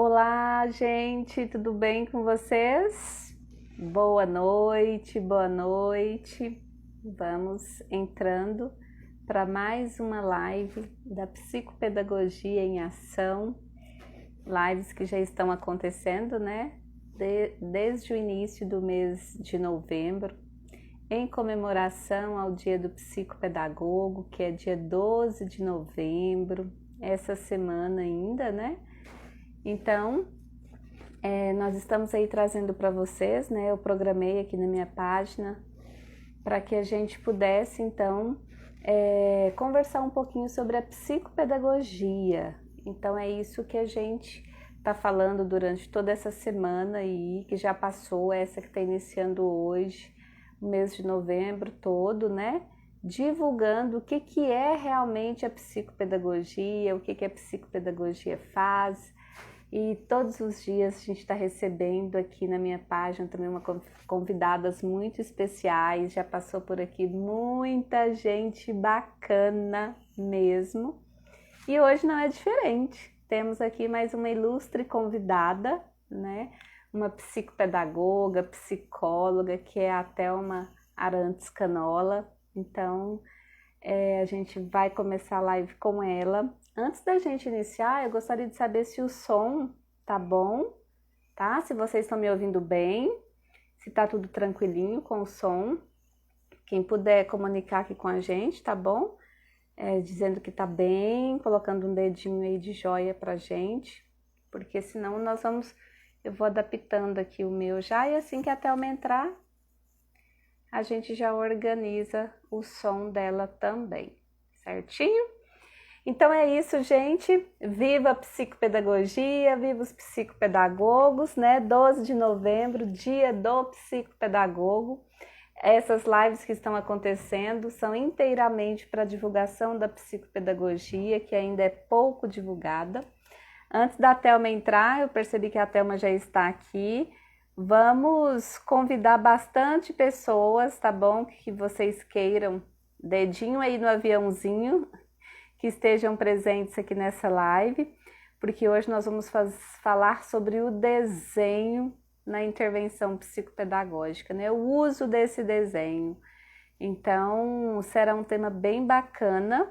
Olá, gente, tudo bem com vocês? Boa noite, boa noite. Vamos entrando para mais uma live da Psicopedagogia em Ação. Lives que já estão acontecendo, né? Desde o início do mês de novembro, em comemoração ao Dia do Psicopedagogo, que é dia 12 de novembro, essa semana ainda, né? Então, nós estamos aí trazendo para vocês, né? Eu programei aqui na minha página para que a gente pudesse, então, conversar um pouquinho sobre a psicopedagogia. Então, é isso que a gente está falando durante toda essa semana aí, que já passou, essa que está iniciando hoje, o mês de novembro todo, né? Divulgando o que é realmente a psicopedagogia, o que a psicopedagogia faz. E todos os dias a gente está recebendo aqui na minha página também convidadas muito especiais. Já passou por aqui muita gente bacana mesmo. E hoje não é diferente. Temos aqui mais uma ilustre convidada, né? Uma psicopedagoga, psicóloga, que é a Thelma Arantes Canola. Então, a gente vai começar a live com ela. Antes da gente iniciar, eu gostaria de saber se o som tá bom, tá? Se vocês estão me ouvindo bem, se tá tudo tranquilinho com o som. Quem puder comunicar aqui com a gente, tá bom? Dizendo que tá bem, colocando um dedinho aí de joia pra gente, porque senão eu vou adaptando aqui o meu já, e assim que a Thelma entrar, a gente já organiza o som dela também, certinho? Então é isso, gente. Viva a psicopedagogia, viva os psicopedagogos, né? 12 de novembro, dia do psicopedagogo. Essas lives que estão acontecendo são inteiramente para divulgação da psicopedagogia, que ainda é pouco divulgada. Antes da Thelma entrar, eu percebi que a Thelma já está aqui. Vamos convidar bastante pessoas, tá bom? Que vocês queiram, dedinho aí no aviãozinho, que estejam presentes aqui nessa live, porque hoje nós vamos falar sobre o desenho na intervenção psicopedagógica, né? O uso desse desenho. Então, será um tema bem bacana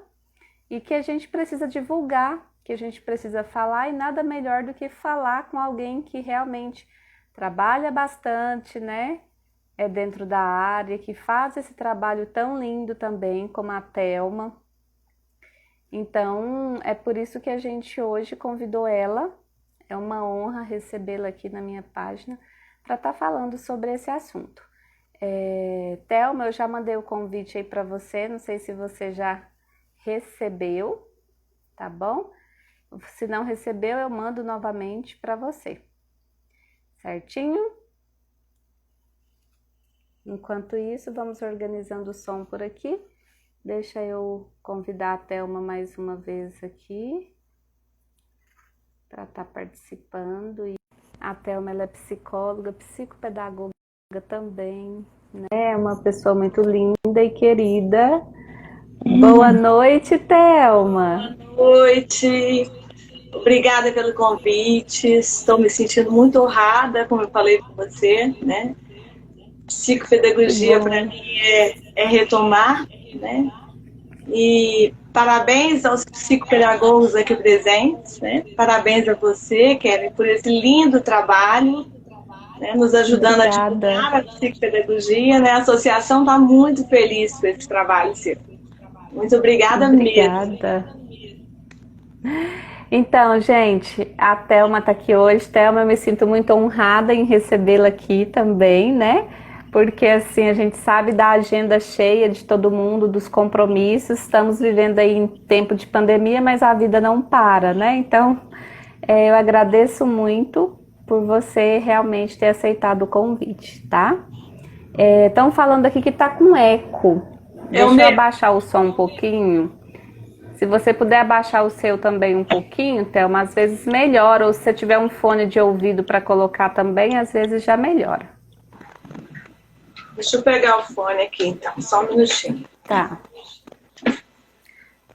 e que a gente precisa divulgar, que a gente precisa falar, e nada melhor do que falar com alguém que realmente trabalha bastante, né? Dentro da área, que faz esse trabalho tão lindo também, como a Thelma. Então, é por isso que a gente hoje convidou ela. É uma honra recebê-la aqui na minha página para estar falando sobre esse assunto. Thelma, eu já mandei o convite aí para você, não sei se você já recebeu, tá bom? Se não recebeu, eu mando novamente para você, certinho? Enquanto isso, vamos organizando o som por aqui. Deixa eu convidar a Thelma mais uma vez aqui para estar participando. E a Thelma, ela é psicóloga, psicopedagoga também, né? É uma pessoa muito linda e querida. Boa noite, Thelma. Boa noite. Obrigada pelo convite. Estou me sentindo muito honrada, como eu falei com você, né? Psicopedagogia para mim é retomar, né? E parabéns aos psicopedagogos aqui presentes, né? Parabéns a você, Kevin, por esse lindo trabalho, né? Nos ajudando Obrigada. a divulgar a psicopedagogia, né? A associação está muito feliz com esse trabalho seu. Muito obrigada mesmo. Obrigada. Então, gente, a Thelma está aqui hoje. Thelma, eu me sinto muito honrada em recebê-la aqui também, né? Porque assim, a gente sabe da agenda cheia de todo mundo, dos compromissos. Estamos vivendo aí em tempo de pandemia, mas a vida não para, né? Então, eu agradeço muito por você realmente ter aceitado o convite, tá? Estão falando aqui que tá com eco. Deixa eu abaixar o som um pouquinho. Se você puder abaixar o seu também um pouquinho, Thelma, às vezes melhora. Ou se você tiver um fone de ouvido para colocar também, às vezes já melhora. Deixa eu pegar o fone aqui, então. Só um minutinho. Tá.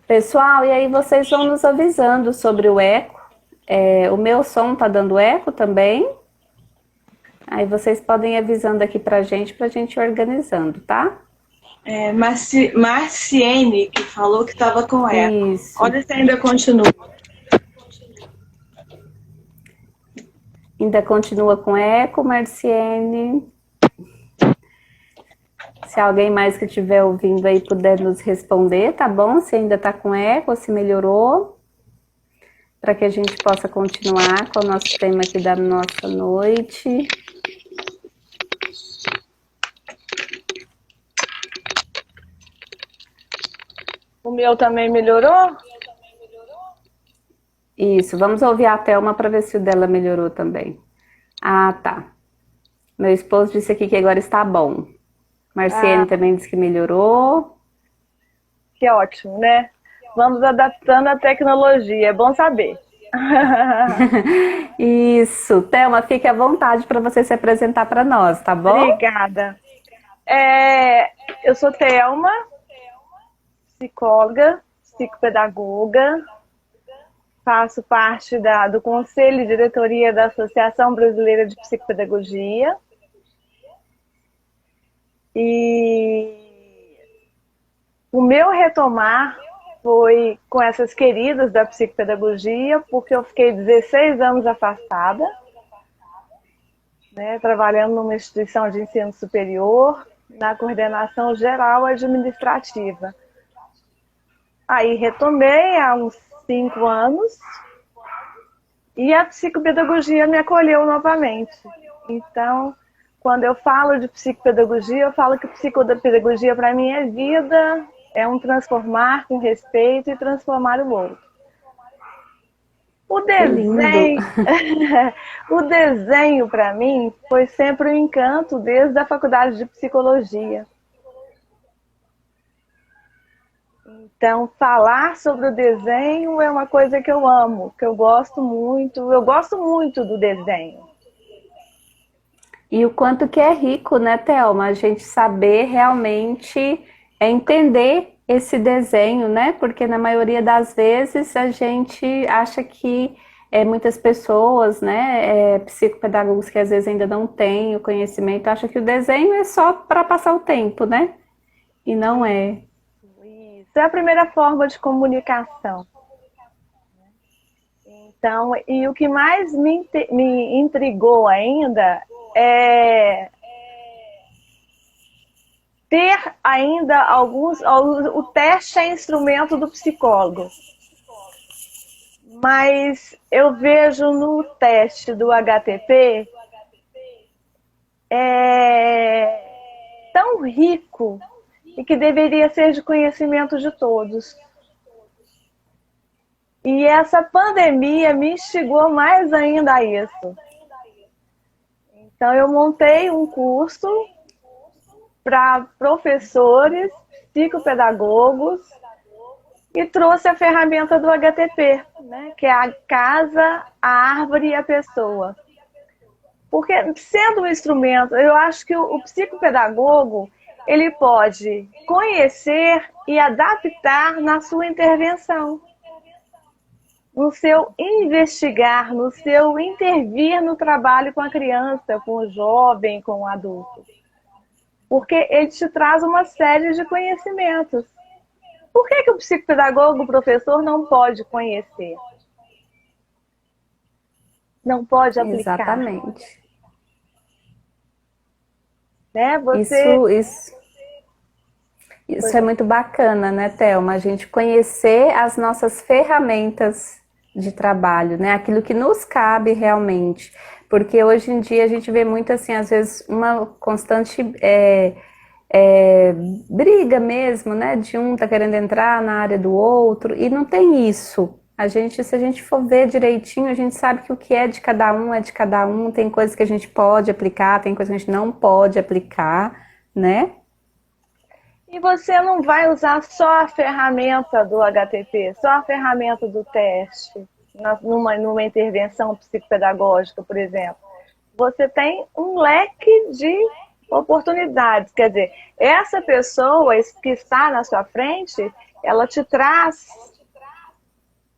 Pessoal, e aí vocês vão nos avisando sobre o eco. O meu som tá dando eco também. Aí vocês podem ir avisando aqui pra gente ir organizando, tá? Marciene, que falou que estava com eco. Isso. Olha se ainda continua. Ainda continua com eco, Marciene. Se alguém mais que estiver ouvindo aí puder nos responder, tá bom? Se ainda tá com eco, se melhorou. Para que a gente possa continuar com o nosso tema aqui da nossa noite. O meu também melhorou? Isso, vamos ouvir a Thelma para ver se o dela melhorou também. Ah, tá. Meu esposo disse aqui que agora está bom. Marciene também disse que melhorou. Que ótimo, né? Vamos adaptando a tecnologia, é bom saber. Isso, Thelma, fique à vontade para você se apresentar para nós, tá bom? Obrigada. Eu sou Thelma, psicóloga, psicopedagoga, faço parte do Conselho e Diretoria da Associação Brasileira de Psicopedagogia. E o meu retomar foi com essas queridas da psicopedagogia, porque eu fiquei 16 anos afastada, né, trabalhando numa instituição de ensino superior, na coordenação geral administrativa. Aí retomei há uns 5 anos e a psicopedagogia me acolheu novamente. Então, quando eu falo de psicopedagogia, eu falo que psicopedagogia para mim é vida, é um transformar com respeito e transformar o outro. O desenho, o desenho para mim foi sempre um encanto desde a faculdade de psicologia. Então, falar sobre o desenho é uma coisa que eu amo, que eu gosto muito do desenho. E o quanto que é rico, né, Thelma? A gente saber realmente entender esse desenho, né? Porque na maioria das vezes a gente acha que muitas pessoas, né, psicopedagogos que às vezes ainda não têm o conhecimento, acham que o desenho é só para passar o tempo, né? E não é. Isso é a primeira forma de comunicação. Então, e o que mais me intrigou ainda é ter ainda o teste é instrumento do psicólogo. Mas eu vejo no teste do HTP tão rico e que deveria ser de conhecimento de todos. E essa pandemia me instigou mais ainda a isso. Então, eu montei um curso para professores, psicopedagogos, e trouxe a ferramenta do HTP, né, que é a casa, a árvore e a pessoa. Porque, sendo um instrumento, eu acho que o psicopedagogo ele pode conhecer e adaptar na sua intervenção, no seu investigar, no seu intervir no trabalho com a criança, com o jovem, com o adulto. Porque ele te traz uma série de conhecimentos. Por que o psicopedagogo, o professor, não pode conhecer? Não pode aplicar. Exatamente. Né? Isso é muito bacana, né, Thelma? A gente conhecer as nossas ferramentas de trabalho, né? Aquilo que nos cabe realmente. Porque hoje em dia a gente vê muito assim, às vezes, uma constante briga mesmo, né? De um tá querendo entrar na área do outro, e não tem isso. Se a gente for ver direitinho, a gente sabe que o que é de cada um, tem coisas que a gente pode aplicar, tem coisas que a gente não pode aplicar, né? E você não vai usar só a ferramenta do HTP, só a ferramenta do teste, numa intervenção psicopedagógica, por exemplo. Você tem um leque de oportunidades. Quer dizer, essa pessoa que está na sua frente, ela te traz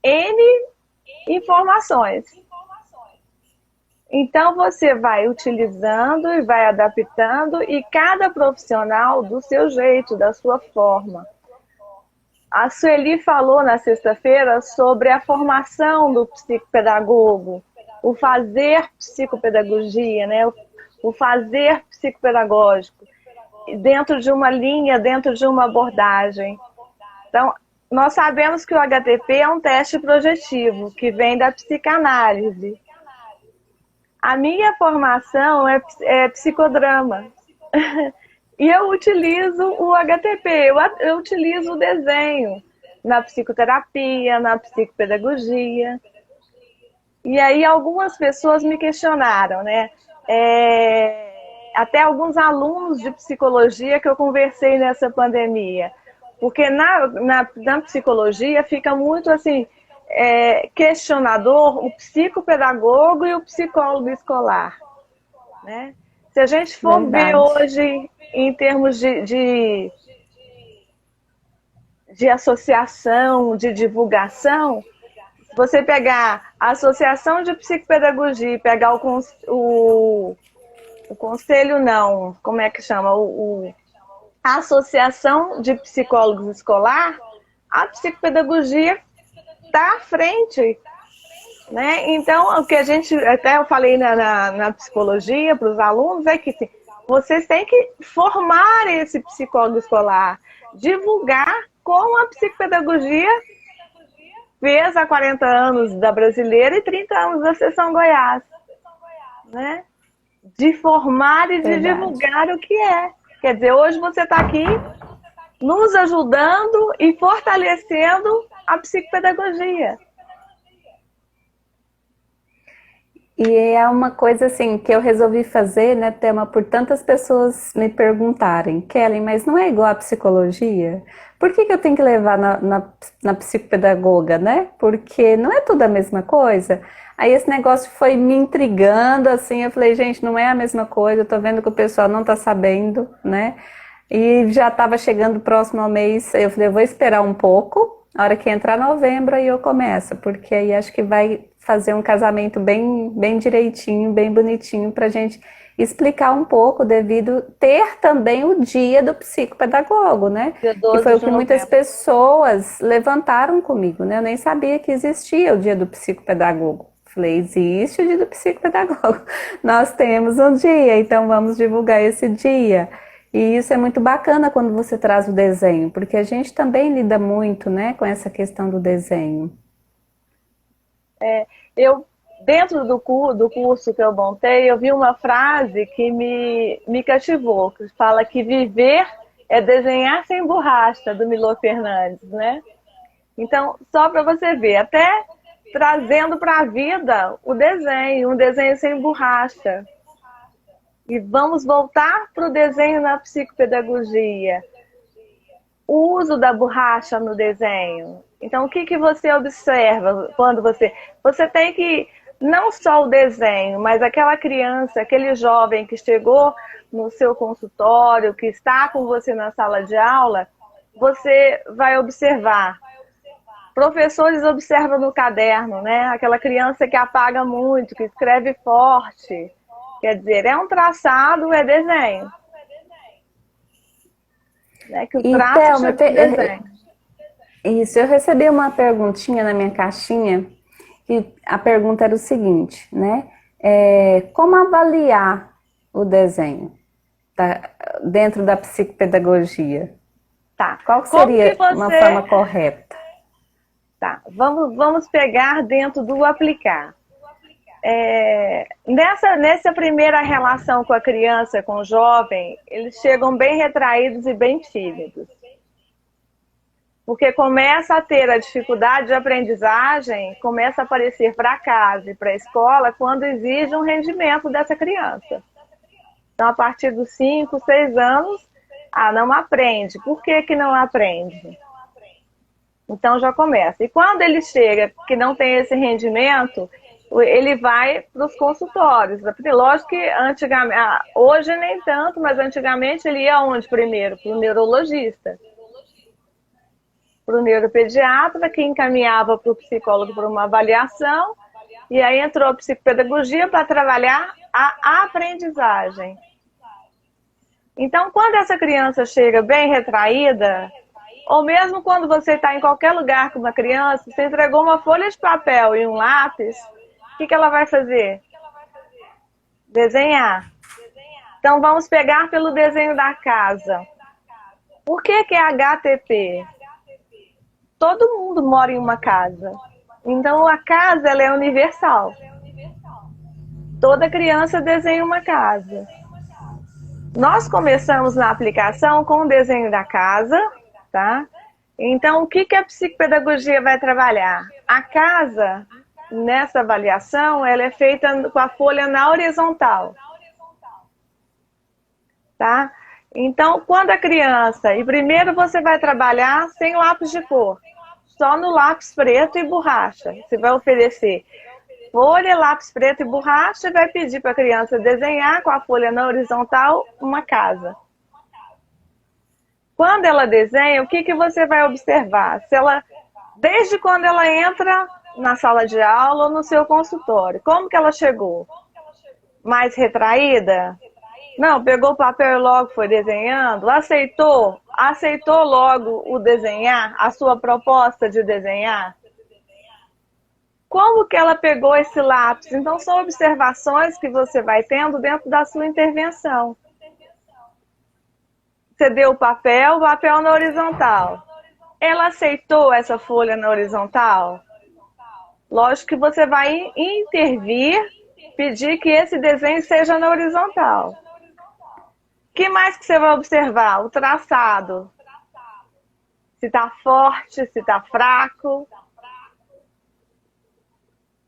N informações. Então, você vai utilizando e vai adaptando, e cada profissional do seu jeito, da sua forma. A Sueli falou na sexta-feira sobre a formação do psicopedagogo, o fazer psicopedagogia, né? O fazer psicopedagógico, dentro de uma linha, dentro de uma abordagem. Então, nós sabemos que o HTP é um teste projetivo, que vem da psicanálise. A minha formação é psicodrama. E eu utilizo o HTP, eu utilizo o desenho na psicoterapia, na psicopedagogia. E aí algumas pessoas me questionaram, né? Até alguns alunos de psicologia que eu conversei nessa pandemia. Porque na psicologia fica muito assim, questionador o psicopedagogo e o psicólogo escolar, né? Se a gente for ver hoje em termos de associação, de divulgação, se você pegar a Associação de Psicopedagogia e pegar o conselho, não, como é que chama? A Associação de Psicólogos Escolar, a psicopedagogia está à frente, né? Então, o que a gente, até eu falei na psicologia para os alunos, é que assim, vocês têm que formar esse psicólogo escolar, divulgar como a psicopedagogia fez há 40 anos da brasileira e 30 anos da Seção Goiás, né? De formar e de divulgar o que é. Quer dizer, hoje você está aqui nos ajudando e fortalecendo a psicopedagogia. E é uma coisa assim que eu resolvi fazer, né, Thelma, por tantas pessoas me perguntarem, Kellen, mas não é igual à psicologia? Por que eu tenho que levar na psicopedagoga, né? Porque não é tudo a mesma coisa. Aí esse negócio foi me intrigando, assim, eu falei, gente, não é a mesma coisa, eu tô vendo que o pessoal não tá sabendo, né? E já estava chegando próximo ao mês, eu falei, eu vou esperar um pouco, a hora que entrar novembro aí eu começo, porque aí acho que vai fazer um casamento bem direitinho, bem bonitinho, para a gente explicar um pouco, devido ter também o dia do psicopedagogo, né? Que foi o que muitas pessoas levantaram comigo, né? Eu nem sabia que existia o dia do psicopedagogo. Falei, existe o dia do psicopedagogo. Nós temos um dia, então vamos divulgar esse dia. E isso é muito bacana quando você traz o desenho, porque a gente também lida muito, né, com essa questão do desenho. Dentro do curso que eu montei, eu vi uma frase que me cativou, que fala que viver é desenhar sem borracha, do Milor Fernandes, né? Então, só para você ver, até trazendo para a vida o desenho, um desenho sem borracha. E vamos voltar para o desenho na psicopedagogia. O uso da borracha no desenho. Então, o que você observa quando você tem que, não só o desenho, mas aquela criança, aquele jovem que chegou no seu consultório, que está com você na sala de aula, você vai observar. Professores observam no caderno, né? Aquela criança que apaga muito, que escreve forte. Quer dizer, é um traçado, é desenho. Né? Que o traço chama de desenho. Isso, eu recebi uma perguntinha na minha caixinha, e a pergunta era o seguinte, né? Como avaliar o desenho dentro da psicopedagogia? Tá. Qual seria uma forma correta? Tá, vamos pegar dentro do aplicar. Nessa primeira relação com a criança, com o jovem, eles chegam bem retraídos e bem tímidos. Porque começa a ter a dificuldade de aprendizagem, começa a aparecer para casa e para a escola quando exige um rendimento dessa criança. Então, a partir dos 5, 6 anos, não aprende. Por que não aprende? Então, já começa. E quando ele chega que não tem esse rendimento, ele vai para os consultórios. Lógico que antigamente, hoje nem tanto, mas antigamente ele ia aonde primeiro? Para o neurologista. para o neuropediatra, que encaminhava para o psicólogo para uma avaliação, e aí entrou a psicopedagogia para trabalhar a aprendizagem. Então, quando essa criança chega bem retraída, ou mesmo quando você está em qualquer lugar com uma criança, você entregou uma folha de papel e um lápis, o que ela vai fazer? Desenhar. Então, vamos pegar pelo desenho da casa. Por que é HTP? Todo mundo mora em uma casa. Então, a casa ela é universal. Toda criança desenha uma casa. Nós começamos na aplicação com o desenho da casa, tá? Então, o que a psicopedagogia vai trabalhar? A casa, nessa avaliação, ela é feita com a folha na horizontal. Tá? Então, quando a criança... E primeiro você vai trabalhar sem lápis de cor. Só no lápis preto e borracha. Você vai oferecer folha, lápis preto e borracha e vai pedir para a criança desenhar com a folha na horizontal uma casa. Quando ela desenha, o que você vai observar? Se ela, desde quando ela entra na sala de aula ou no seu consultório, como que ela chegou? Mais retraída? Não, pegou o papel e logo foi desenhando? Aceitou logo o desenhar, a sua proposta de desenhar? Como que ela pegou esse lápis? Então, são observações que você vai tendo dentro da sua intervenção. Você deu o papel na horizontal. Ela aceitou essa folha na horizontal? Lógico que você vai intervir, pedir que esse desenho seja na horizontal. O que mais que você vai observar? O traçado. Se está forte, se está fraco.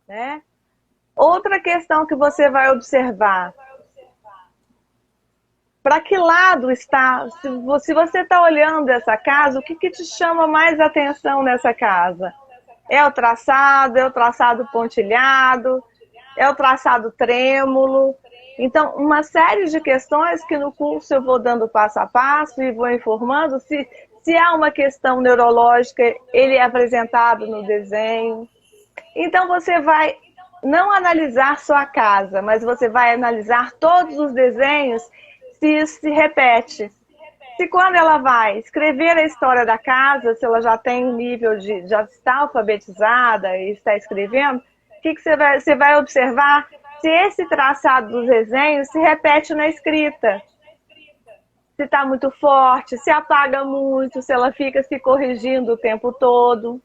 Né? Outra questão que você vai observar. Para que lado está? Se você está olhando essa casa, o que te chama mais atenção nessa casa? É o traçado pontilhado, é o traçado trêmulo. Então, uma série de questões que no curso eu vou dando passo a passo e vou informando. Se há uma questão neurológica, ele é apresentado no desenho. Então, você vai não analisar só a casa, mas você vai analisar todos os desenhos se isso se repete. Se quando ela vai escrever a história da casa, se ela já tem um nível já está alfabetizada e está escrevendo, o que você vai observar? Se esse traçado dos desenhos se repete na escrita. Se está muito forte, se apaga muito, se ela fica se corrigindo o tempo todo.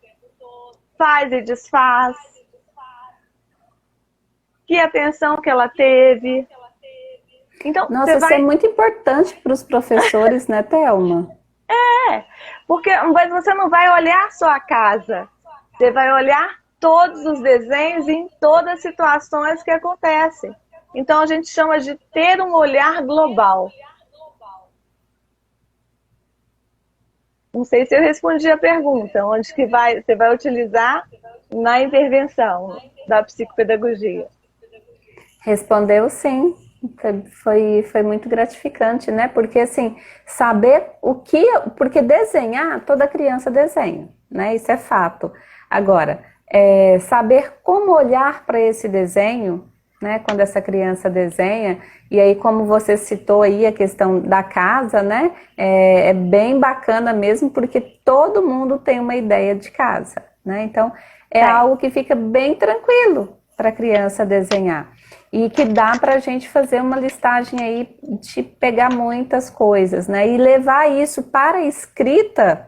Faz e desfaz. Que atenção que ela teve. Então, nossa, isso é muito importante para os professores, né, Thelma? Porque você não vai olhar só a casa. Você vai olhar todos os desenhos em todas as situações que acontecem. Então, a gente chama de ter um olhar global. Não sei se eu respondi a pergunta, onde que você vai utilizar na intervenção da psicopedagogia. Respondeu sim. Foi muito gratificante, né? Porque assim, saber porque desenhar, toda criança desenha, né? Isso é fato. Agora, saber como olhar para esse desenho, né? Quando essa criança desenha, e aí como você citou aí a questão da casa, né? É bem bacana mesmo, porque todo mundo tem uma ideia de casa, né? Então, algo que fica bem tranquilo para a criança desenhar. E que dá para a gente fazer uma listagem aí de pegar muitas coisas, né? E levar isso para a escrita,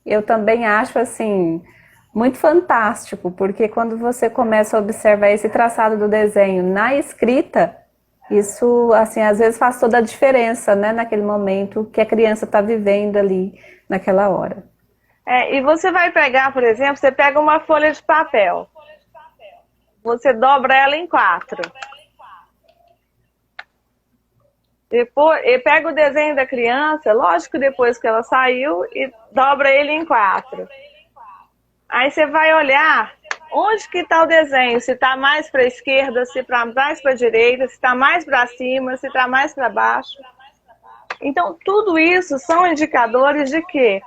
eu também acho, assim, muito fantástico, porque quando você começa a observar esse traçado do desenho na escrita, isso, assim, às vezes faz toda a diferença, né? Naquele momento que a criança está vivendo ali, naquela hora. E você vai pegar, por exemplo, você pega uma folha de papel. Você dobra ela em 4. Depois, pega o desenho da criança, lógico, depois que ela saiu, e dobra ele em 4. Aí você vai olhar onde que está o desenho, se está mais para a esquerda, se está mais para a direita, se está mais para cima, se está mais para baixo. Então, tudo isso são indicadores de quê?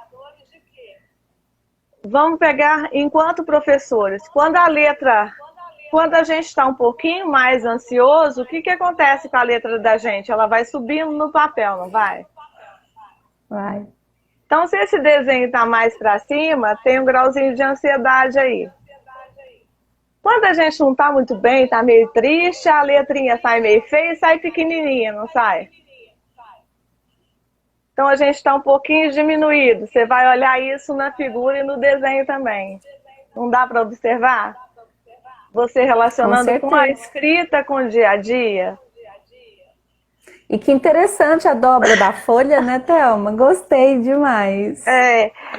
Vamos pegar enquanto professores. Quando a gente está um pouquinho mais ansioso, o que acontece com a letra da gente? Ela vai subindo no papel, não vai? Vai. Então, se esse desenho está mais para cima, tem um grauzinho de ansiedade aí. Quando a gente não está muito bem, está meio triste, a letrinha sai meio feia e sai pequenininha, não sai? Então, a gente está um pouquinho diminuído. Você vai olhar isso na figura e no desenho também. Não dá para observar? Você relacionando com a escrita, com o dia a dia. E que interessante a dobra da folha, né, Thelma? Gostei demais.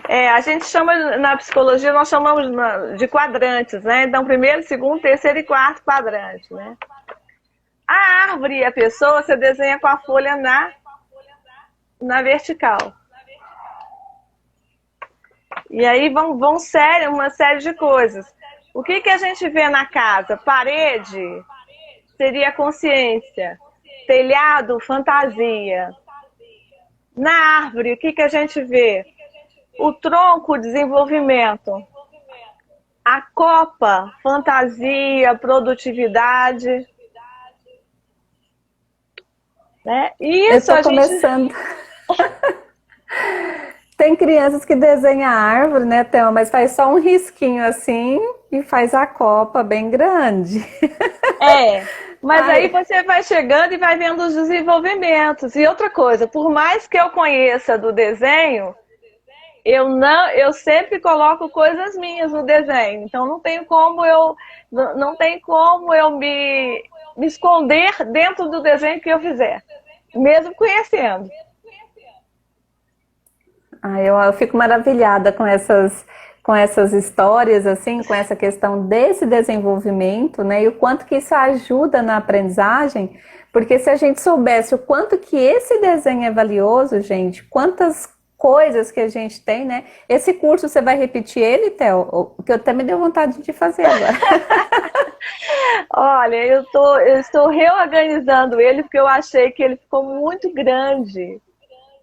A gente chama, na psicologia, nós chamamos de quadrantes, né? Então, primeiro, segundo, terceiro e quarto quadrante, né? A árvore e a pessoa, você desenha com a folha na vertical. E aí vão uma série de coisas. O que a gente vê na casa? Parede seria consciência. Telhado, fantasia. Na árvore, o que a gente vê? O tronco, desenvolvimento. A copa, fantasia, produtividade. Né? Isso eu tô começando. Tem crianças que desenham a árvore, né, Thelma? Mas faz só um risquinho assim e faz a copa bem grande. Mas aí você vai chegando e vai vendo os desenvolvimentos. E outra coisa, por mais que eu conheça do desenho, eu sempre coloco coisas minhas no desenho. Então não tem como eu me esconder dentro do desenho que eu fizer, mesmo conhecendo. Eu fico maravilhada com essas histórias, assim, com essa questão desse desenvolvimento, né? E o quanto que isso ajuda na aprendizagem, porque se a gente soubesse o quanto que esse desenho é valioso, gente, quantas coisas que a gente tem, né? Esse curso você vai repetir ele, Theo? Que eu até me deu vontade de fazer agora. Olha, eu estou reorganizando ele porque eu achei que ele ficou muito grande.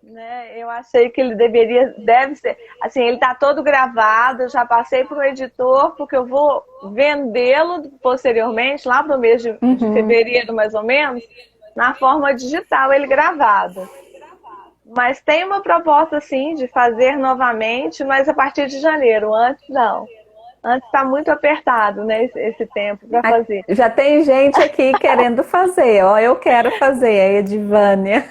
Né? Eu achei que ele deve ser, assim, ele está todo gravado, eu já passei para o editor, porque eu vou vendê-lo posteriormente, lá para o mês de fevereiro, mais ou menos, na forma digital, ele gravado. Mas tem uma proposta, sim, de fazer novamente, mas a partir de janeiro, antes não. Antes está muito apertado, né, esse tempo para fazer. Já tem gente aqui querendo fazer, ó, eu quero fazer, a Edivânia.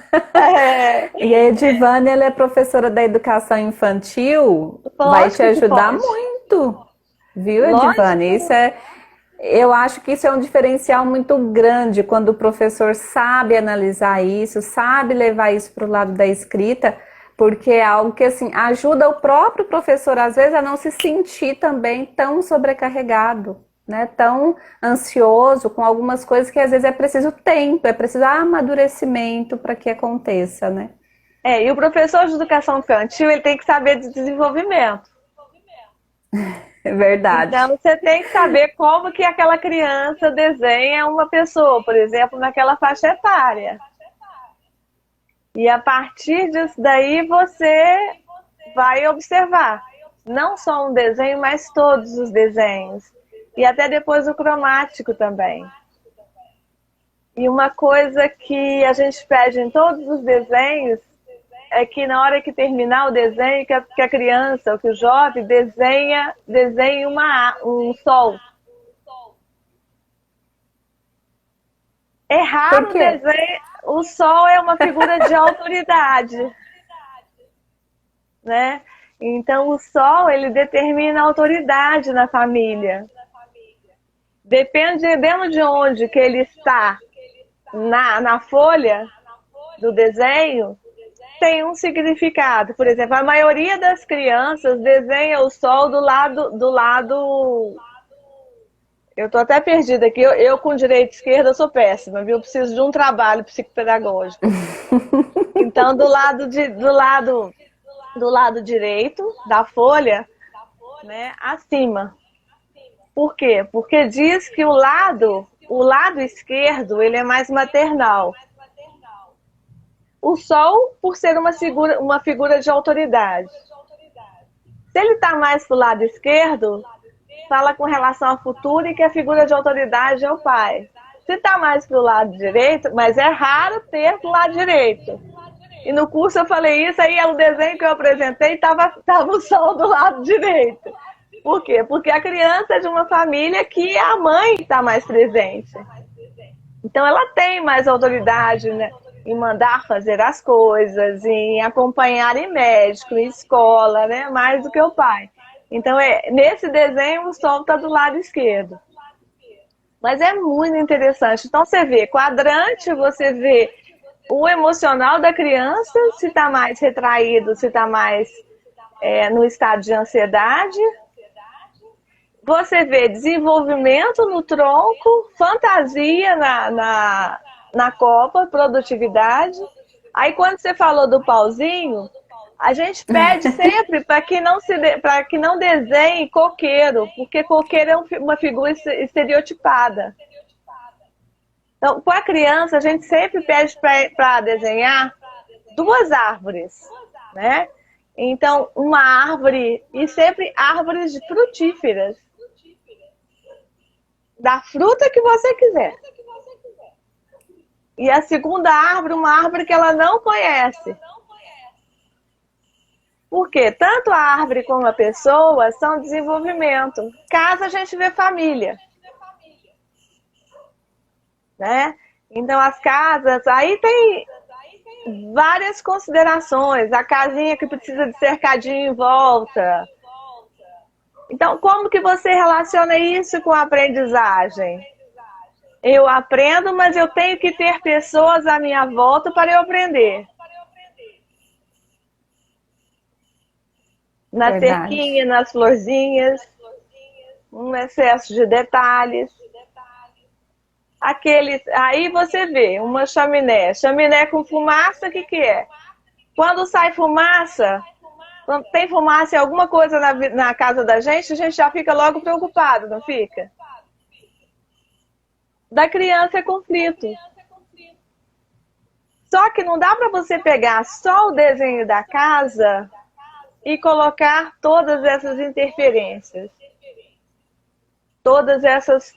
E a Edivânia, ela é professora da educação infantil, vai te ajudar muito, viu, Edivânia? Eu acho que isso é um diferencial muito grande, quando o professor sabe analisar isso, sabe levar isso para o lado da escrita, porque é algo que, assim, ajuda o próprio professor, às vezes, a não se sentir também tão sobrecarregado, né? Tão ansioso com algumas coisas que, às vezes, é preciso tempo, é preciso amadurecimento para que aconteça, né? E o professor de educação infantil, ele tem que saber de desenvolvimento. É verdade. Então, você tem que saber como que aquela criança desenha uma pessoa, por exemplo, naquela faixa etária. E a partir disso daí você vai observar não só um desenho, mas todos os desenhos. E até depois o cromático também. E uma coisa que a gente pede em todos os desenhos é que na hora que terminar o desenho, que a criança, ou que o jovem desenhe um sol. É raro o desenho. O sol é uma figura de autoridade, né? Então o sol, ele determina a autoridade na família. Dependendo de onde que ele está na folha do desenho, tem um significado. Por exemplo, a maioria das crianças desenha o sol do lado. Eu tô até perdida aqui. Eu com direita e esquerda sou péssima, viu? Eu preciso de um trabalho psicopedagógico. Então, do lado direito da folha, né, acima. Por quê? Porque diz que o lado esquerdo, ele é mais maternal. O sol, por ser uma figura de autoridade. Se ele está mais para o lado esquerdo, fala com relação ao futuro e que a figura de autoridade é o pai. Se está mais para o lado direito, mas é raro ter para o lado direito. E no curso eu falei isso, aí o desenho que eu apresentei estava o sol do lado direito. Por quê? Porque a criança é de uma família que a mãe está mais presente. Então ela tem mais autoridade, né, em mandar fazer as coisas, em acompanhar em médico, em escola, né, mais do que o pai. Então nesse desenho o sol está do lado esquerdo. Mas é muito interessante. Então você vê quadrante, você vê o emocional da criança, se está mais retraído, se está mais no estado de ansiedade. Você vê desenvolvimento no tronco, fantasia na copa, produtividade. Aí quando você falou do pauzinho, a gente pede sempre para que não desenhe coqueiro, porque coqueiro é uma figura estereotipada. Então, com a criança, a gente sempre pede para desenhar 2 árvores, né? Então, uma árvore, e sempre árvores frutíferas, da fruta que você quiser. E a segunda árvore, uma árvore que ela não conhece. Porque tanto a árvore como a pessoa são desenvolvimento. Casa a gente vê família, né? Então as casas, aí tem várias considerações. A casinha que precisa de cercadinho em volta. Então, como que você relaciona isso com a aprendizagem? Eu aprendo, mas eu tenho que ter pessoas à minha volta para eu aprender. Na cerquinha, nas florzinhas, um excesso de detalhes. Aí você vê uma chaminé. Chaminé com fumaça, o que é? Quando sai fumaça, quando tem fumaça em alguma coisa na casa da gente, a gente já fica logo preocupado, não fica? Da criança é conflito. Só que não dá para você pegar só o desenho da casa e colocar todas essas interferências. Todas essas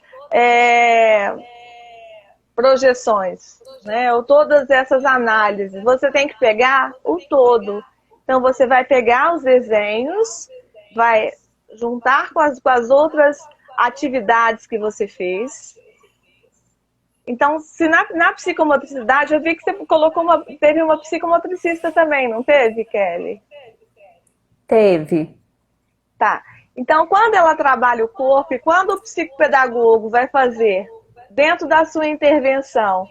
projeções, né? Ou todas essas análises. Você tem que pegar o todo. Então você vai pegar os desenhos, vai juntar com as outras atividades que você fez. Então, se na psicomotricidade, eu vi que você teve uma psicomotricista também, não teve, Kelly? Teve. Tá. Então, quando ela trabalha o corpo e quando o psicopedagogo vai fazer, dentro da sua intervenção,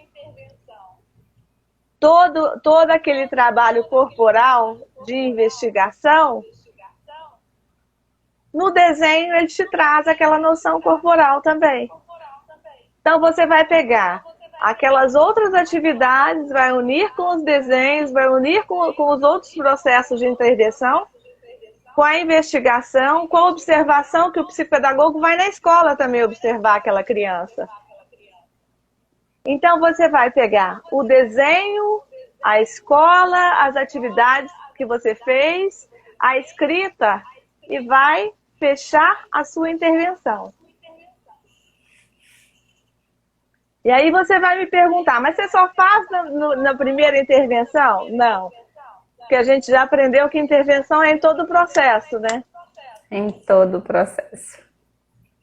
todo aquele trabalho corporal de investigação, no desenho ele te traz aquela noção corporal também. Então você vai pegar aquelas outras atividades, vai unir com os desenhos, vai unir com os outros processos de intervenção, com a investigação, com a observação, que o psicopedagogo vai na escola também observar aquela criança. Então você vai pegar o desenho, a escola, as atividades que você fez, a escrita e vai fechar a sua intervenção. E aí você vai me perguntar, mas você só faz na primeira intervenção? Não. Porque a gente já aprendeu que intervenção é em todo o processo, né? Em todo o processo.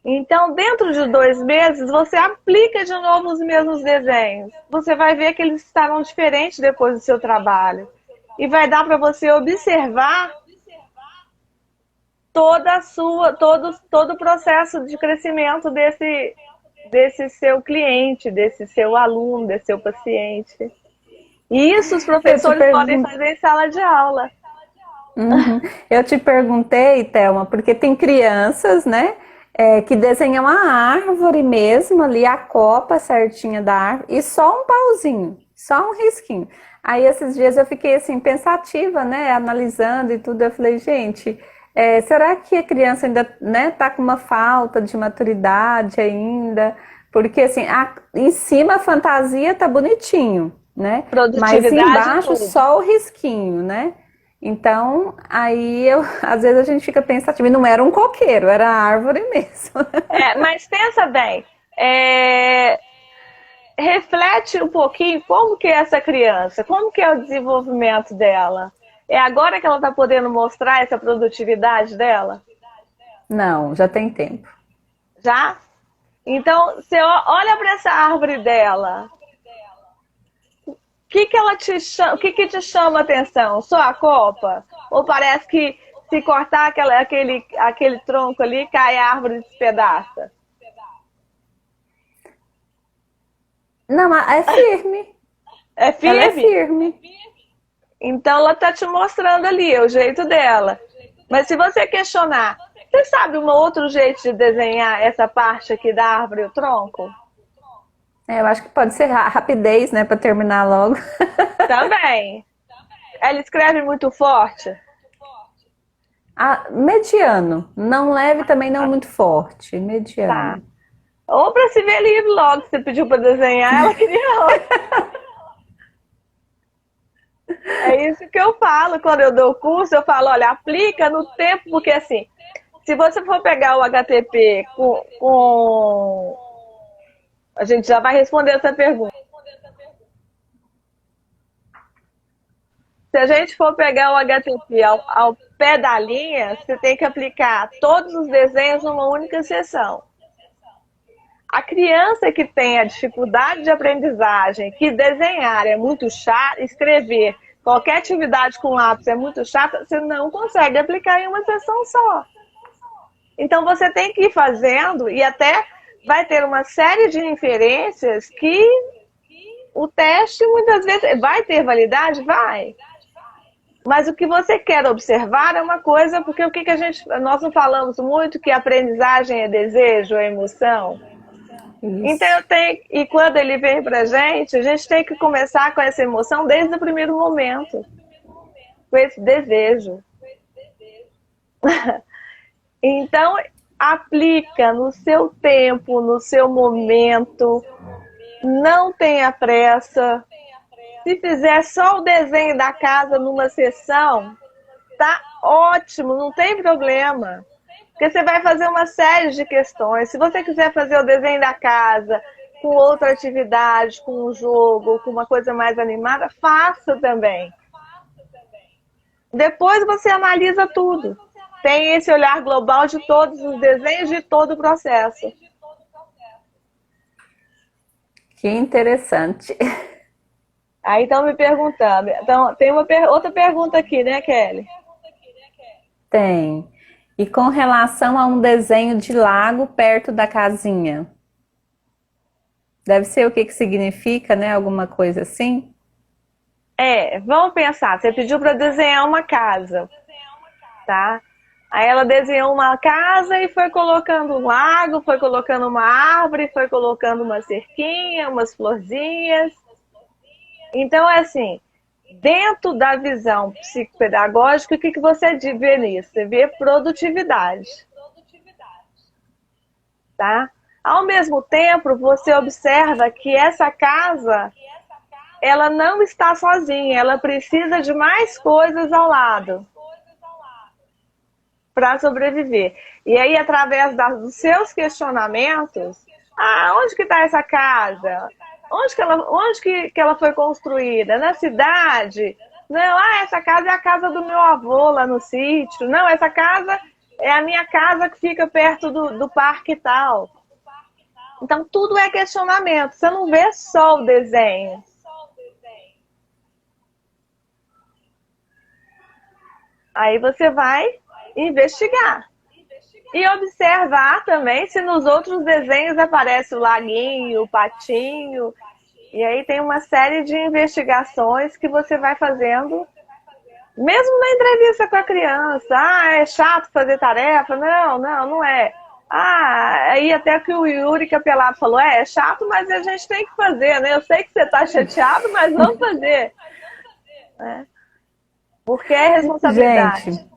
Então, dentro de 2 meses, você aplica de novo os mesmos desenhos. Você vai ver que eles estarão diferentes depois do seu trabalho. E vai dar para você observar todo o processo de crescimento desse seu cliente, desse seu aluno, desse seu paciente. E isso os professores podem fazer em sala de aula. Uhum. Eu te perguntei, Thelma, porque tem crianças, né, que desenham a árvore mesmo, ali a copa certinha da árvore, e só um pauzinho, só um risquinho. Aí esses dias eu fiquei assim, pensativa, né, analisando e tudo, eu falei, gente, será que a criança ainda, né, tá com uma falta de maturidade ainda? Porque assim, em cima a fantasia tá bonitinho, né? Mas embaixo só o risquinho, né? Então, aí às vezes a gente fica pensativa, e não era um coqueiro, era árvore mesmo. Mas pensa bem, reflete um pouquinho como que é essa criança, como que é o desenvolvimento dela. É agora que ela está podendo mostrar essa produtividade dela? Não, já tem tempo. Já? Então, você olha para essa árvore dela. O que que te chama a atenção? Só a copa? Ou parece que se cortar aquele tronco ali, cai a árvore e despedaça? Não, é firme. É firme? Ela é firme. Então ela está te mostrando ali o jeito dela. Mas se você questionar, você sabe um outro jeito de desenhar essa parte aqui da árvore, o tronco? Eu acho que pode ser rapidez, né, para terminar logo. Também. Ela escreve muito forte? Mediano. Não leve, também não muito forte. Mediano. Tá. Ou para se ver livre logo, que você pediu para desenhar, ela queria logo. É isso que eu falo quando eu dou o curso, eu falo, olha, aplica no tempo, porque assim, se você for pegar o HTP com... A gente já vai responder essa pergunta. Se a gente for pegar o HTP ao pé da linha, você tem que aplicar todos os desenhos numa única sessão. A criança que tem a dificuldade de aprendizagem, que desenhar é muito chato, escrever qualquer atividade com lápis é muito chata, você não consegue aplicar em uma sessão só. Então você tem que ir fazendo e até vai ter uma série de inferências que o teste muitas vezes vai ter validade? Vai. Mas o que você quer observar é uma coisa, porque o que nós não falamos muito que a aprendizagem é desejo, é emoção. Isso. Então e quando ele vem pra gente, a gente tem que começar com essa emoção desde o primeiro momento, com esse desejo. Então, aplica no seu tempo, no seu momento, não tenha pressa. Se fizer só o desenho da casa numa sessão, tá ótimo, não tem problema. Porque você vai fazer uma série de questões. Se você quiser fazer o desenho da casa com outra atividade, com um jogo, com uma coisa mais animada, faça também. Depois você analisa tudo. Tem esse olhar global de todos os desenhos, de todo o processo. Que interessante. Aí estão me perguntando. Então, tem outra pergunta aqui, né, Kelly? Tem. E com relação a um desenho de lago perto da casinha? Deve ser o que significa, né? Alguma coisa assim? Vamos pensar. Você pediu para desenhar uma casa, tá? Aí ela desenhou uma casa e foi colocando um lago, foi colocando uma árvore, foi colocando uma cerquinha, umas florzinhas. Então, é assim, dentro da visão psicopedagógica, o que você vê nisso? Você vê produtividade. Tá? Ao mesmo tempo, você observa que essa casa, ela não está sozinha, ela precisa de mais coisas ao lado para sobreviver. E aí, através dos seus questionamentos, onde que está essa casa? Onde que ela foi construída? Na cidade? Não, essa casa é a casa do meu avô lá no sítio. Não, essa casa é a minha casa que fica perto do parque e tal. Então, tudo é questionamento. Você não vê só o desenho. Aí você vai investigar. E observar também se nos outros desenhos aparece o laguinho, o patinho. E aí tem uma série de investigações que você vai fazendo, mesmo na entrevista com a criança. É chato fazer tarefa? Não é. Aí até que o Yuri Capelato falou, é chato, mas a gente tem que fazer, né? Eu sei que você está chateado, mas vamos fazer. Porque é responsabilidade. Gente,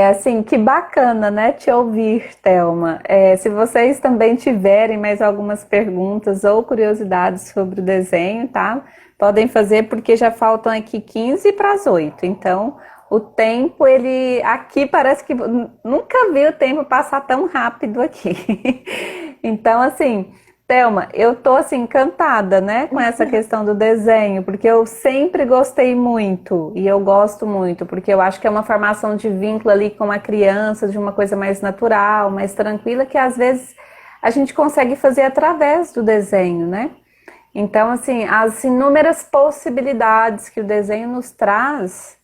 Assim, que bacana, né, te ouvir, Thelma. Se vocês também tiverem mais algumas perguntas ou curiosidades sobre o desenho, tá? Podem fazer, porque já faltam aqui 15 para as 8. Então, o tempo, ele aqui parece que nunca vi o tempo passar tão rápido aqui. Então, assim, Thelma, eu tô assim encantada, né, com essa questão do desenho, porque eu sempre gostei muito e eu gosto muito, porque eu acho que é uma formação de vínculo ali com a criança, de uma coisa mais natural, mais tranquila, que às vezes a gente consegue fazer através do desenho, né? Então, assim, as inúmeras possibilidades que o desenho nos traz,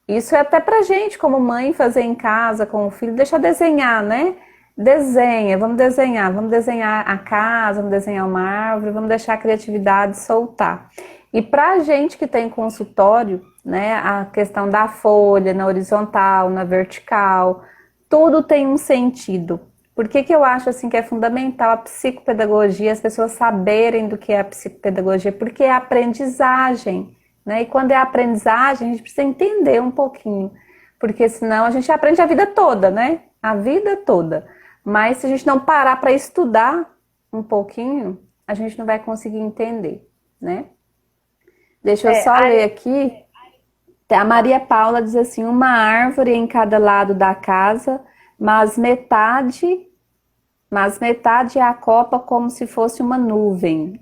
isso é até pra gente, como mãe, fazer em casa com o filho, deixa desenhar, né? Desenha, vamos desenhar a casa, vamos desenhar uma árvore, vamos deixar a criatividade soltar. E pra gente que tem consultório, né, a questão da folha na horizontal, na vertical, tudo tem um sentido. Por que que eu acho assim que é fundamental a psicopedagogia, as pessoas saberem do que é a psicopedagogia? Porque é aprendizagem, né? E quando é aprendizagem, a gente precisa entender um pouquinho, porque senão a gente aprende a vida toda, né? A vida toda. Mas se a gente não parar para estudar um pouquinho, a gente não vai conseguir entender, né? Deixa eu só ler aqui. A Maria Paula diz assim: uma árvore em cada lado da casa, mas metade é a copa como se fosse uma nuvem.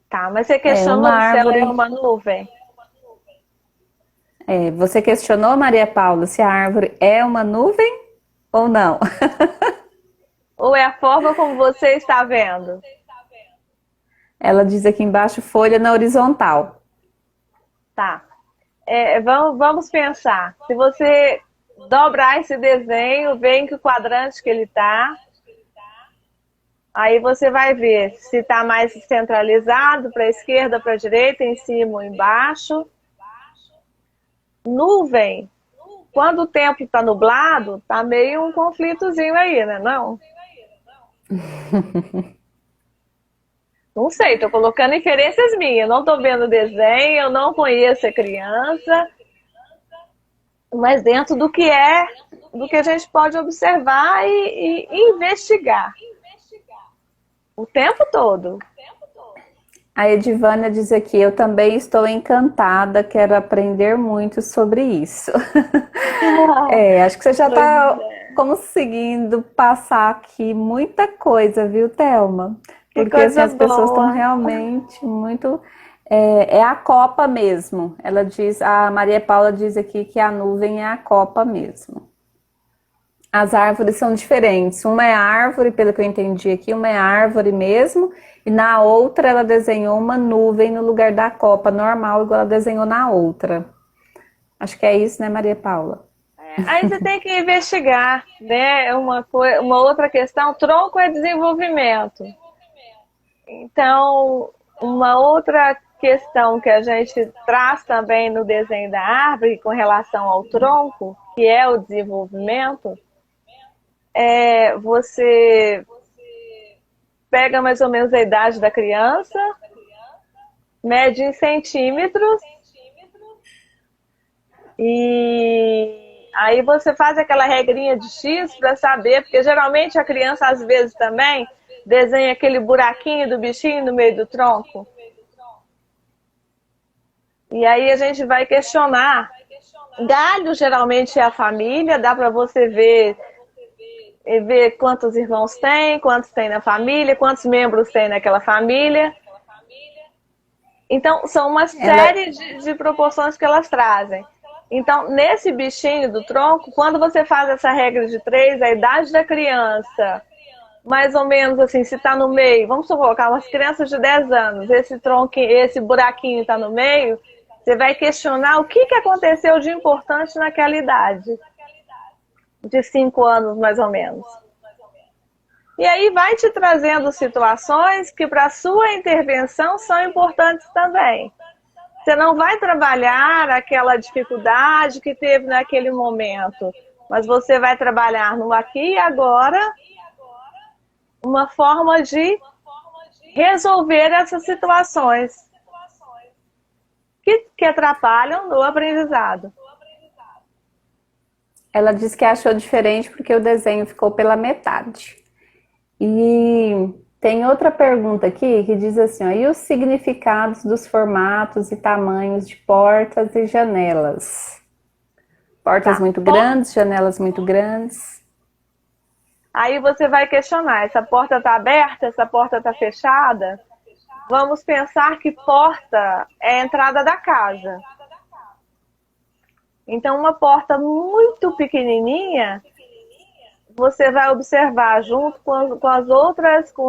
Tá, mas você questionou se ela é uma nuvem? Você questionou, Maria Paula, se a árvore é uma nuvem ou não? Ou é a forma como você está vendo? Ela diz aqui embaixo, folha na horizontal. Tá. Vamos pensar. Se você dobrar esse desenho, vê em que quadrante que ele está. Aí você vai ver se está mais centralizado, para a esquerda, para a direita, em cima ou embaixo. Nuvem. Quando o tempo está nublado, tá meio um conflitozinho aí, né? Não? Não sei, tô colocando inferências minhas. Não tô vendo desenho, eu não conheço a criança. Mas dentro do que a gente pode observar e investigar. O tempo todo. A Edivânia diz aqui, eu também estou encantada, quero aprender muito sobre isso. Acho que você já está conseguindo passar aqui muita coisa, viu, Thelma? Porque assim, as pessoas estão realmente muito... É a copa mesmo. Ela diz, a Maria Paula diz aqui que a nuvem é a copa mesmo. As árvores são diferentes. Uma é árvore, pelo que eu entendi aqui, uma é árvore mesmo, e na outra ela desenhou uma nuvem no lugar da copa normal, igual ela desenhou na outra. Acho que é isso, né, Maria Paula? Aí você tem que investigar, né? Uma outra questão, tronco é desenvolvimento. Então, uma outra questão que a gente traz também no desenho da árvore com relação ao tronco, que é o desenvolvimento, você pega mais ou menos a idade da criança, mede em centímetros, e aí você faz aquela regrinha de X para saber, porque geralmente a criança às vezes também desenha aquele buraquinho do bichinho no meio do tronco. E aí a gente vai questionar. Galho geralmente é a família, dá para você ver quantos irmãos tem, quantos tem na família, quantos membros tem naquela família. Então, são uma série de proporções que elas trazem. Então, nesse bichinho do tronco, quando você faz essa regra de 3, a idade da criança, mais ou menos assim, se está no meio, vamos colocar umas crianças de 10 anos, esse buraquinho está no meio, você vai questionar o que aconteceu de importante naquela idade. De 5 anos, mais ou menos. E aí vai te trazendo situações que para a sua intervenção são importantes também. Você não vai trabalhar aquela dificuldade que teve naquele momento, mas você vai trabalhar no aqui e agora uma forma de resolver essas situações que atrapalham no aprendizado. Ela disse que achou diferente porque o desenho ficou pela metade. E tem outra pergunta aqui que diz assim, ó, e os significados dos formatos e tamanhos de portas e janelas? Portas Tá. muito grandes, janelas muito grandes. Aí você vai questionar, essa porta está aberta, essa porta está fechada? Vamos pensar que porta é a entrada da casa. Então, uma porta muito pequenininha, você vai observar junto com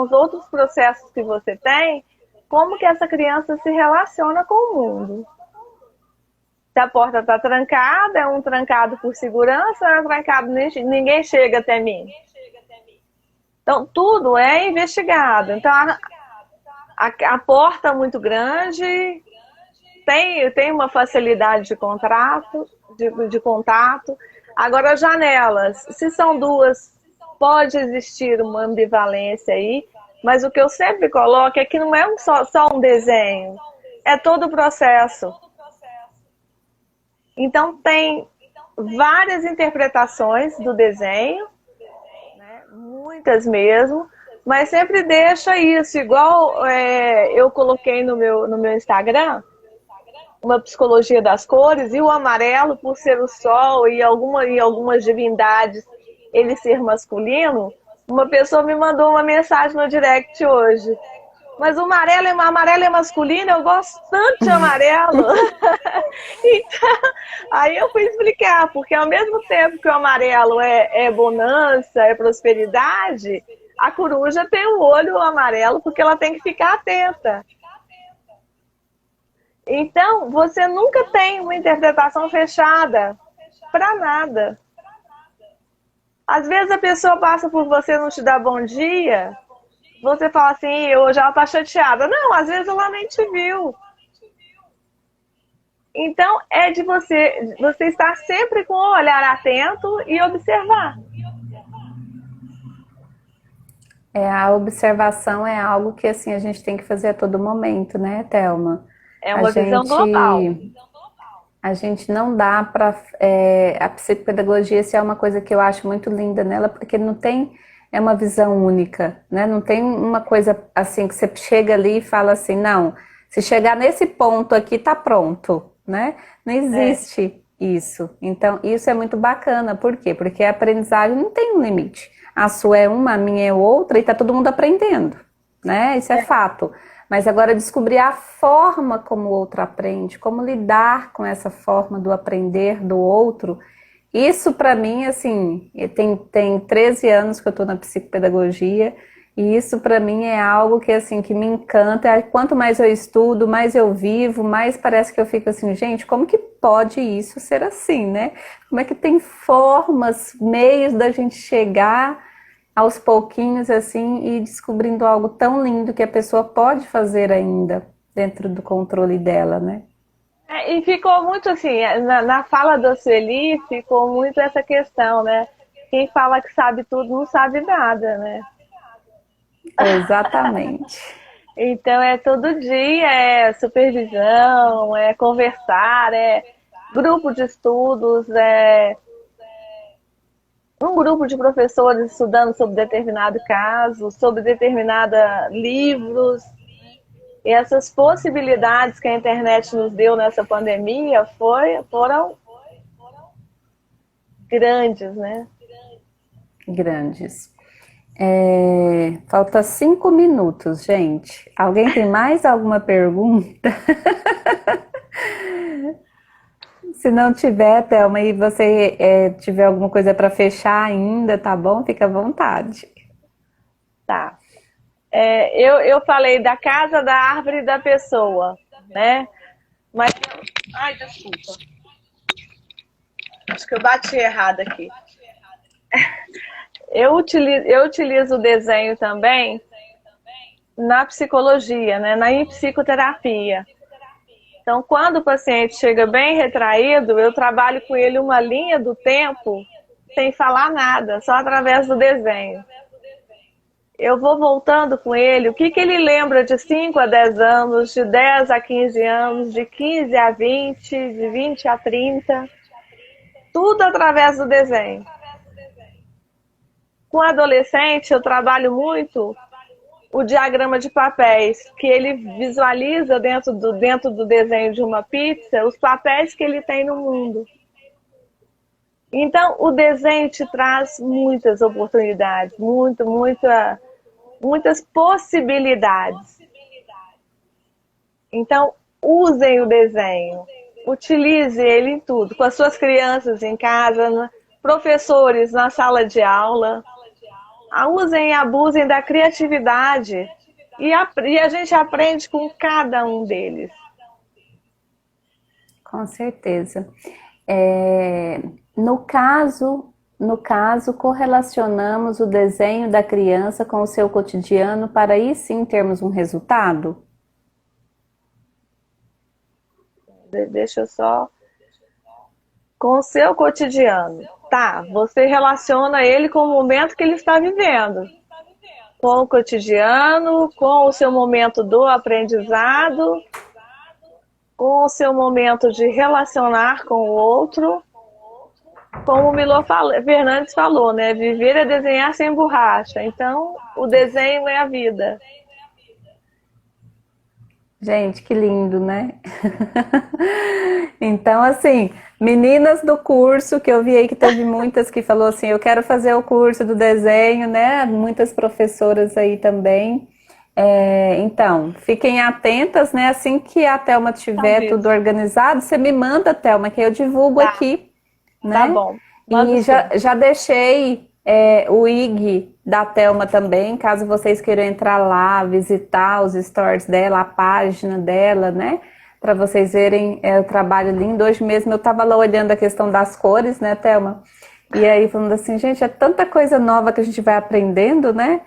os outros processos que você tem, como que essa criança se relaciona com o mundo. Se a porta está trancada, é um trancado por segurança, é um trancado, ninguém chega até mim. Então, tudo é investigado. Então, a porta muito grande tem uma facilidade de contato. Agora, as janelas, se são duas, pode existir uma ambivalência aí, mas o que eu sempre coloco é que não é só um desenho, é todo o processo. Então, tem várias interpretações do desenho, né? Muitas mesmo, mas sempre deixa isso, igual eu coloquei no meu Instagram, uma psicologia das cores, e o amarelo, por ser o sol e algumas divindades, ele ser masculino. Uma pessoa me mandou uma mensagem no direct hoje. Mas o amarelo é masculino, eu gosto tanto de amarelo. Então, aí eu fui explicar, porque ao mesmo tempo que o amarelo é bonança, é prosperidade, a coruja tem o olho amarelo porque ela tem que ficar atenta. Então, você nunca tem uma interpretação fechada para nada. Às vezes a pessoa passa por você e não te dá bom dia, você fala assim, hoje ela está chateada. Não, às vezes ela nem te viu. Então, é de você estar sempre com o olhar atento e observar. A observação é algo que assim, a gente tem que fazer a todo momento, né, Thelma? É uma visão global. A gente não dá para... a psicopedagogia, isso é uma coisa que eu acho muito linda nela, porque não tem uma visão única, né? Não tem uma coisa assim que você chega ali e fala assim, não, se chegar nesse ponto aqui tá pronto, né? Não existe isso. Então, isso é muito bacana. Por quê? Porque a aprendizagem não tem um limite. A sua é uma, a minha é outra, e tá todo mundo aprendendo, né? Isso é fato. Mas agora descobrir a forma como o outro aprende, como lidar com essa forma do aprender do outro, isso para mim, assim, tem 13 anos que eu estou na psicopedagogia, e isso para mim é algo que, assim, que me encanta. Quanto mais eu estudo, mais eu vivo, mais parece que eu fico assim, gente, como que pode isso ser assim, né? Como é que tem formas, meios da gente chegar aos pouquinhos, assim, e descobrindo algo tão lindo que a pessoa pode fazer ainda dentro do controle dela, né? E ficou muito assim, na fala da Sueli, ficou muito essa questão, né? Quem fala que sabe tudo não sabe nada, né? Exatamente. Então é todo dia, é supervisão, é conversar, é grupo de estudos, é um grupo de professores estudando sobre determinado caso, sobre determinada livros. E essas possibilidades que a internet nos deu nessa pandemia foram grandes, né? Grandes. Falta 5 minutos, gente. Alguém tem mais alguma pergunta? Se não tiver, Thelma, e você tiver alguma coisa para fechar ainda, tá bom? Fica à vontade. Tá. Eu falei da casa, da árvore e da pessoa, né? Mas... Ai, desculpa. Acho que eu bati errado aqui. Eu utilizo o desenho também na psicologia, né? Na psicoterapia. Então, quando o paciente chega bem retraído, eu trabalho com ele uma linha do tempo sem falar nada, só através do desenho. Eu vou voltando com ele, o que ele lembra de 5 a 10 anos, de 10 a 15 anos, de 15 a 20, de 20 a 30. tudo através do desenho. Com adolescente, eu trabalho muito o diagrama de papéis, que ele visualiza dentro do desenho de uma pizza os papéis que ele tem no mundo. Então, o desenho te traz muitas oportunidades, muitas possibilidades. Então, usem o desenho, utilize ele em tudo, com as suas crianças em casa, professores na sala de aula. Usem e abusem da criatividade e a gente aprende com cada um deles. Com certeza. No caso, correlacionamos o desenho da criança com o seu cotidiano para aí sim termos um resultado? Deixa eu só... Com o seu cotidiano. Tá, você relaciona ele com o momento que ele está vivendo. Com o cotidiano, com o seu momento do aprendizado, com o seu momento de relacionar com o outro. Como o Milor Fernandes falou, né? Viver é desenhar sem borracha. Então, o desenho é a vida. Gente, que lindo, né? Então, assim, meninas do curso, que eu vi aí que teve muitas que falou assim, eu quero fazer o curso do desenho, né? Muitas professoras aí também. Então, fiquem atentas, né? Assim que a Thelma tiver tudo organizado, você me manda, Thelma, que eu divulgo aqui, né? Tá bom. E já deixei o IG da Thelma também, caso vocês queiram entrar lá, visitar os stories dela, a página dela, né? Para vocês verem o trabalho lindo. Hoje mesmo eu estava lá olhando a questão das cores, né, Thelma? E aí falando assim, gente, é tanta coisa nova que a gente vai aprendendo, né?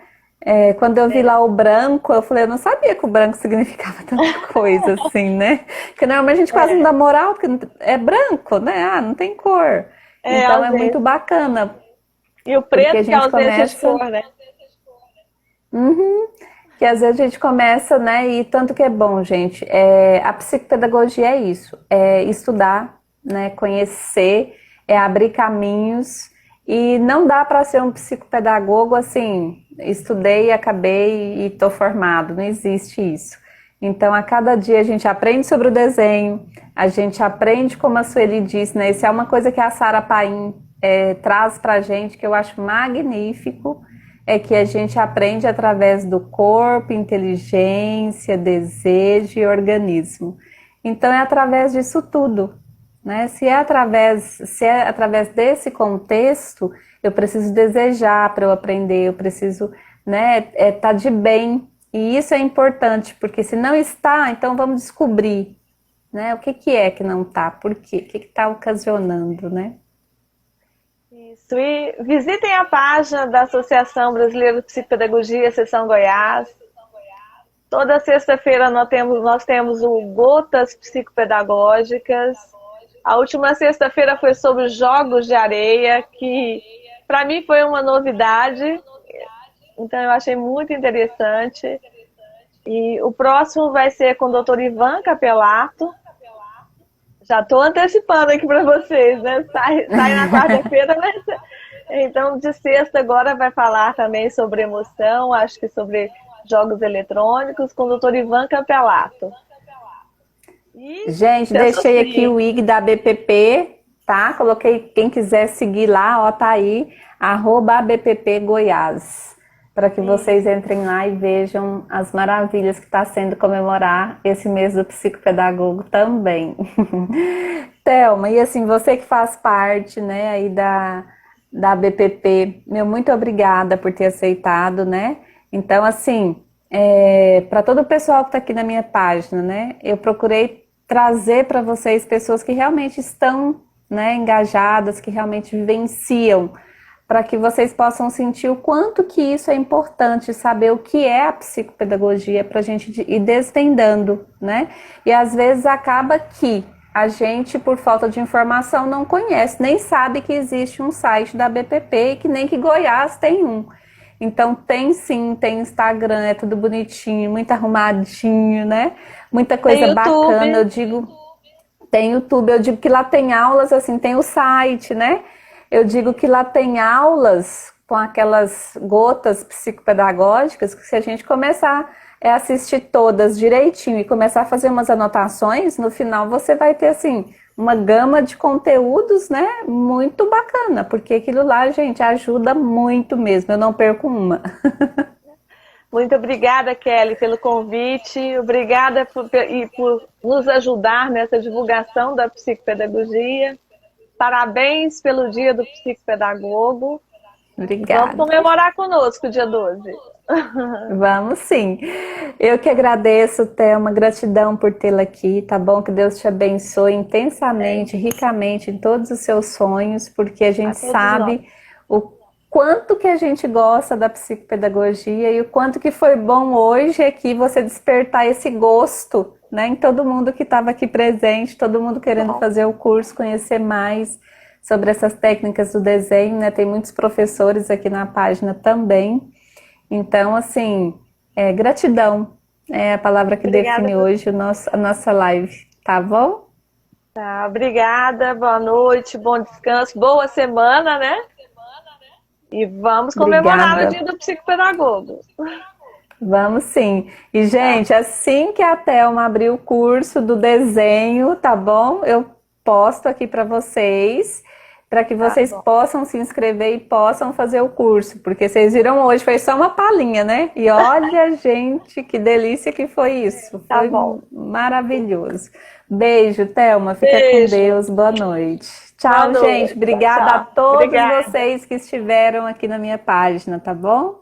Quando eu vi lá o branco, eu falei, eu não sabia que o branco significava tanta coisa assim, né? Porque normalmente a gente quase não dá moral, porque é branco, né? Não tem cor. Então é muito bacana. E o preto que é ausência de cor, né? Que às vezes a gente começa, né? E tanto que é bom, gente. A psicopedagogia é isso. É estudar, né? Conhecer, abrir caminhos. E não dá para ser um psicopedagogo assim, estudei, acabei e estou formado. Não existe isso. Então, a cada dia a gente aprende sobre o desenho, a gente aprende, como a Sueli disse, né? Isso é uma coisa que a Sara Paim traz para a gente, que eu acho magnífico, é que a gente aprende através do corpo, inteligência, desejo e organismo. Então, é através disso tudo, né? Se é através desse contexto, eu preciso desejar para eu aprender, eu preciso, né, tá de bem. E isso é importante, porque se não está, então vamos descobrir, né? O que é que não está, por quê? O que está ocasionando, né? Isso, e visitem a página da Associação Brasileira de Psicopedagogia, Seção Goiás. Toda sexta-feira nós temos o Gotas Psicopedagógicas. A última sexta-feira foi sobre jogos de areia, que para mim foi uma novidade. Então eu achei muito interessante. E o próximo vai ser com o Dr. Ivan Capelato. Já estou antecipando aqui para vocês, né? Sai na quarta-feira, né? Então de sexta agora vai falar também sobre emoção, acho que sobre jogos eletrônicos, com o Dr. Ivan Capelato. Gente, deixei aqui o IG da BPP, tá? Coloquei, quem quiser seguir lá, ó, tá aí, @ABPP Goiás, para que vocês entrem lá e vejam as maravilhas que está sendo comemorar esse mês do psicopedagogo também. Thelma, e assim, você que faz parte, né, aí da BPP, muito obrigada por ter aceitado, né? Então, assim, para todo o pessoal que está aqui na minha página, né, eu procurei trazer para vocês pessoas que realmente estão, né, engajadas, que realmente vivenciam, para que vocês possam sentir o quanto que isso é importante, saber o que é a psicopedagogia, para a gente ir desvendando, né? E às vezes acaba que a gente, por falta de informação, não conhece, nem sabe que existe um site da BPP e que nem que Goiás tem um. Então tem sim, tem Instagram, é tudo bonitinho, muito arrumadinho, né? Muita coisa bacana, eu digo... Tem YouTube, eu digo que lá tem aulas, assim, tem o site, né? Eu digo que lá tem aulas com aquelas gotas psicopedagógicas, que se a gente começar a assistir todas direitinho e começar a fazer umas anotações, no final você vai ter, assim, uma gama de conteúdos, né? Muito bacana, porque aquilo lá, gente, ajuda muito mesmo, eu não perco uma. Muito obrigada, Kelly, pelo convite. Obrigada por nos ajudar nessa divulgação da psicopedagogia. Parabéns pelo Dia do Psicopedagogo. Obrigada. Vamos comemorar conosco dia 12. Vamos sim. Eu que agradeço, Thelma, gratidão por tê-la aqui, tá bom? Que Deus te abençoe intensamente, ricamente em todos os seus sonhos, porque a gente sabe o quanto que a gente gosta da psicopedagogia e o quanto que foi bom hoje aqui você despertar esse gosto, né, em todo mundo que estava aqui presente, todo mundo querendo fazer o curso, conhecer mais sobre essas técnicas do desenho, né? Tem muitos professores aqui na página também. Então, assim, gratidão é a palavra que define hoje a nossa live, tá bom? Tá, obrigada, boa noite, bom descanso, boa semana, né? E vamos comemorar o Dia do Psicopedagogo. Vamos sim. E, gente, assim que a Thelma abrir o curso do desenho, tá bom? Eu posto aqui para vocês, para que vocês possam se inscrever e possam fazer o curso, porque vocês viram hoje, foi só uma palhinha, né? E olha, gente, que delícia que foi isso. Foi maravilhoso. Beijo, Thelma. Fica com Deus. Boa noite. Tchau, gente. Obrigada a todos vocês que estiveram aqui na minha página, tá bom?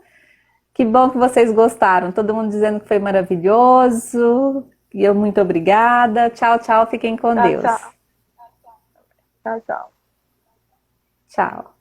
Que bom que vocês gostaram. Todo mundo dizendo que foi maravilhoso. E eu muito obrigada. Tchau, tchau. Fiquem com Deus. Tchau, tchau. Tchau.